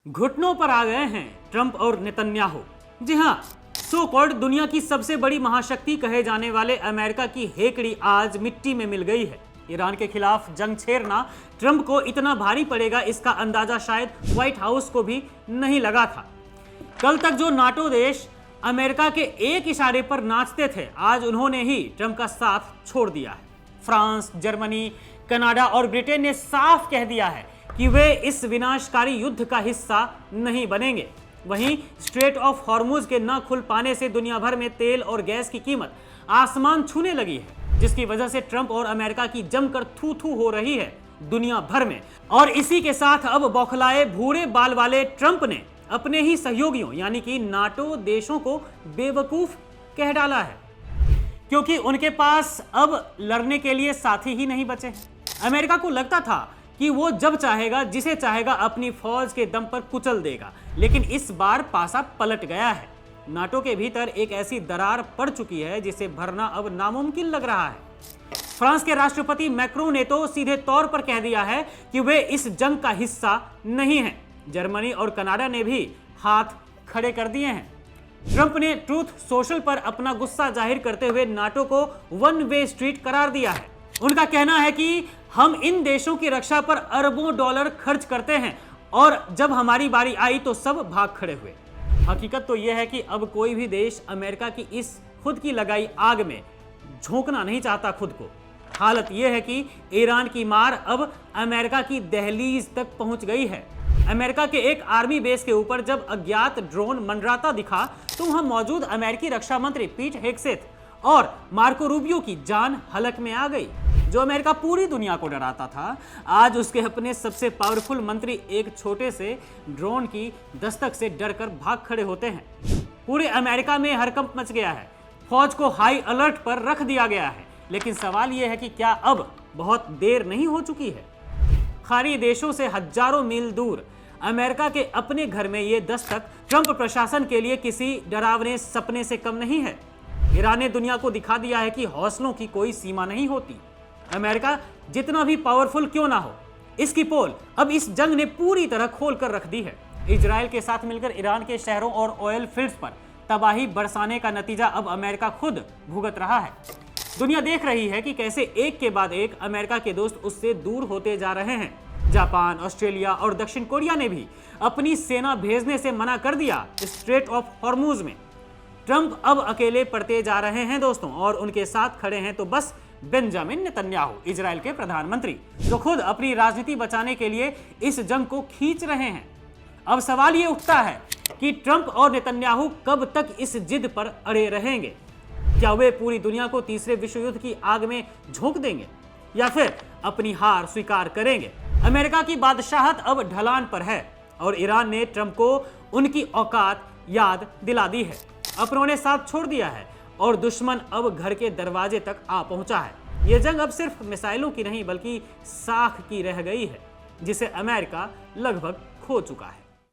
घुटनों पर आ गए हैं ट्रंप और नेतन्याहू। जी हां, सो कॉल्ड दुनिया की सबसे बड़ी महाशक्ति कहे जाने वाले अमेरिका की हेकड़ी आज मिट्टी में मिल गई है। ईरान के खिलाफ जंग छेड़ना ट्रंप को इतना भारी पड़ेगा, इसका अंदाजा शायद व्हाइट हाउस को भी नहीं लगा था। कल तक जो नाटो देश अमेरिका के एक इशारे पर नाचते थे, आज उन्होंने ही ट्रंप का साथ छोड़ दिया है। फ्रांस, जर्मनी, कनाडा और ब्रिटेन ने साफ कह दिया है कि वे इस विनाशकारी युद्ध का हिस्सा नहीं बनेंगे। वहीं स्ट्रेट ऑफ हॉर्मुज के न खुल पाने से दुनिया भर में तेल और गैस की कीमत आसमान छूने लगी है, जिसकी वजह से ट्रंप और अमेरिका की जमकर थू थू हो रही है दुनिया भर में। और इसी के साथ अब बौखलाए भूरे बाल वाले ट्रंप ने अपने ही सहयोगियों यानी कि नाटो देशों को बेवकूफ कह डाला है, क्योंकि उनके पास अब लड़ने के लिए साथी ही नहीं बचे हैं। अमेरिका को लगता था कि वो जब चाहेगा, जिसे चाहेगा अपनी फौज के दम पर कुचल देगा, लेकिन इस बार पासा पलट गया है। नाटो के भीतर एक ऐसी दरार पड़ चुकी है जिसे भरना अब नामुमकिन लग रहा है। फ्रांस के राष्ट्रपति मैक्रों ने तो सीधे तौर पर कह दिया है कि वे इस जंग का हिस्सा नहीं हैं। जर्मनी और कनाडा ने भी हाथ खड़े कर दिए हैं। ट्रंप ने ट्रूथ सोशल पर अपना गुस्सा जाहिर करते हुए नाटो को वन वे स्ट्रीट करार दिया है। उनका कहना है कि हम इन देशों की रक्षा पर अरबों डॉलर खर्च करते हैं और जब हमारी बारी आई तो सब भाग खड़े हुए। हकीकत तो यह है कि अब कोई भी देश अमेरिका की इस खुद की लगाई आग में झोंकना नहीं चाहता खुद को। हालत यह है कि ईरान की मार अब अमेरिका की दहलीज तक पहुंच गई है। अमेरिका के एक आर्मी बेस के ऊपर जब अज्ञात ड्रोन मंडराता दिखा तो वहां मौजूद अमेरिकी रक्षा मंत्री पीट हेगसेथ और मार्को रूबियो की जान हलक में आ गई। जो अमेरिका पूरी दुनिया को डराता था, आज उसके अपने सबसे पावरफुल मंत्री एक छोटे से ड्रोन की दस्तक से डरकर भाग खड़े होते हैं। पूरे अमेरिका में हड़कंप मच गया है। फौज को हाई अलर्ट पर रख दिया गया है। लेकिन सवाल यह है कि क्या अब बहुत देर नहीं हो चुकी है? खाड़ी देशों से हजारों मील दूर अमेरिका के अपने घर में यह दस्तक ट्रंप प्रशासन के लिए किसी डरावने सपने से कम नहीं है। ईरान ने दुनिया को दिखा दिया है कि हौसलों की कोई सीमा नहीं होती। अमेरिका जितना भी पावरफुल क्यों ना हो, इसकी पोल अब इस जंग ने पूरी तरह खोल कर रख दी है। इजराइल के साथ मिलकर ईरान के शहरों और ऑयल फील्ड्स पर तबाही बरसाने का नतीजा अब अमेरिका खुद भुगत रहा है। दुनिया देख रही है कि कैसे एक के बाद एक अमेरिका के दोस्त उससे दूर होते जा रहे हैं। जापान, ऑस्ट्रेलिया और दक्षिण कोरिया ने भी अपनी सेना भेजने से मना कर दिया स्ट्रेट ऑफ हॉर्मुज में। ट्रंप अब अकेले पड़ते जा रहे हैं दोस्तों, और उनके साथ खड़े हैं तो बस बेंजामिन नेतन्याहू, इजराइल के प्रधानमंत्री, जो खुद अपनी राजनीति बचाने के लिए इस जंग को खींच रहे हैं। अब सवाल ये उठता है कि ट्रंप और नेतन्याहू कब तक इस जिद पर अड़े रहेंगे? क्या वे पूरी दुनिया को तीसरे विश्व युद्ध की आग में झोंक देंगे या फिर अपनी हार स्वीकार करेंगे? अमेरिका की बादशाहत अब ढलान पर है और ईरान ने ट्रंप को उनकी औकात याद दिला दी है। अपनों ने साथ छोड़ दिया है और दुश्मन अब घर के दरवाजे तक आ पहुंचा है। यह जंग अब सिर्फ मिसाइलों की नहीं बल्कि साख की रह गई है, जिसे अमेरिका लगभग खो चुका है।